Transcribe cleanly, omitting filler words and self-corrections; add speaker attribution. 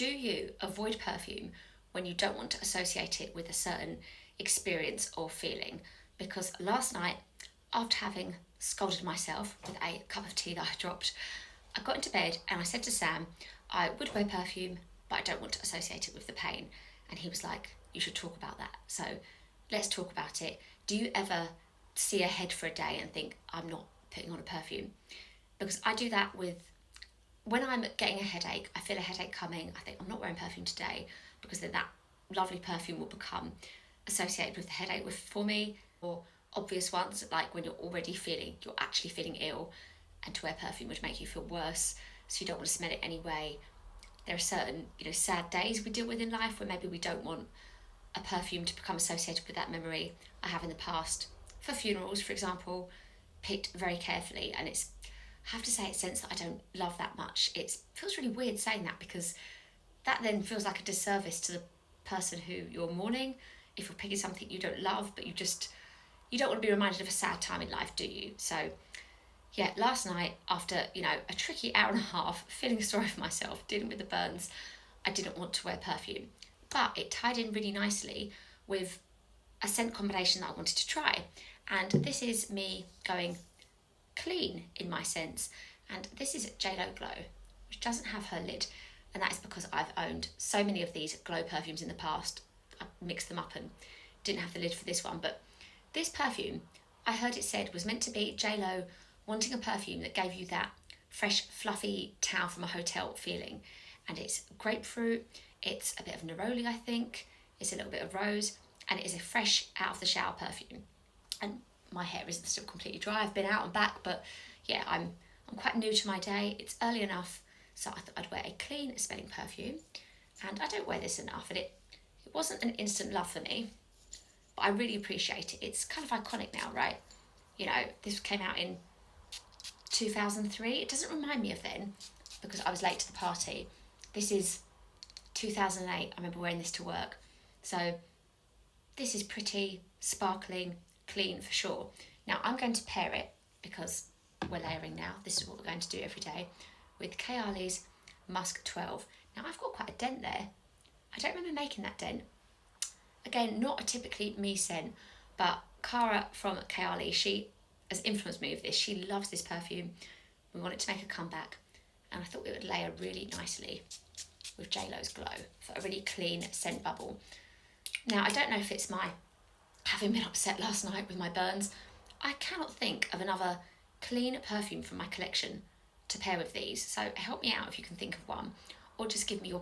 Speaker 1: do you avoid perfume when you don't want to associate it with a certain experience or feeling? Because last night, after having scolded myself with a cup of tea that I dropped, I got into bed and I said to Sam, I would wear perfume, but I don't want to associate it with the pain. And he was like, you should talk about that. So let's talk about it. Do you ever see ahead for a day and think, I'm not putting on a perfume? Because I do that with, when I'm getting a headache, I feel a headache coming, I think I'm not wearing perfume today, because then that lovely perfume will become associated with the headache for me. Or obvious ones, like when you're actually feeling ill, and to wear perfume would make you feel worse, so you don't want to smell it anyway. There are certain, sad days we deal with in life where maybe we don't want a perfume to become associated with that memory. I have in the past, for funerals, for example, picked very carefully, and I have to say it's scents that I don't love that much. It feels really weird saying that, because that then feels like a disservice to the person who you're mourning if you're picking something you don't love, but you don't want to be reminded of a sad time in life, do you? So yeah, last night, after a tricky hour and a half, feeling sorry for myself, dealing with the burns, I didn't want to wear perfume, but it tied in really nicely with a scent combination that I wanted to try. And this is me going clean in my scents, and this is JLo Glow, which doesn't have her lid, and that is because I've owned so many of these Glow perfumes in the past. I mixed them up and didn't have the lid for this one, but this perfume, I heard it said, was meant to be JLo wanting a perfume that gave you that fresh, fluffy towel from a hotel feeling. And it's grapefruit, it's a bit of neroli, I think, it's a little bit of rose, and it is a fresh, out of the shower perfume. And my hair isn't still completely dry, I've been out and back, but yeah, I'm quite new to my day. It's early enough, so I thought I'd wear a clean smelling perfume, and I don't wear this enough, and it wasn't an instant love for me, but I really appreciate it. It's kind of iconic now, right? This came out in 2003. It doesn't remind me of then, because I was late to the party. This is 2008. I remember wearing this to work. So this is pretty, sparkling, clean for sure. Now I'm going to pair it, because we're layering now. This is what we're going to do every day, with Kayali's Musk 12. Now I've got quite a dent there. I don't remember making that dent. Again, not a typically me scent, but Cara from Kayali, she has influenced me with this. She loves this perfume. We wanted to make a comeback, and I thought it would layer really nicely with JLo's Glow for a really clean scent bubble. Now, I don't know if it's my having been upset last night with my burns. I cannot think of another clean perfume from my collection to pair with these, so help me out if you can think of one, or just give me your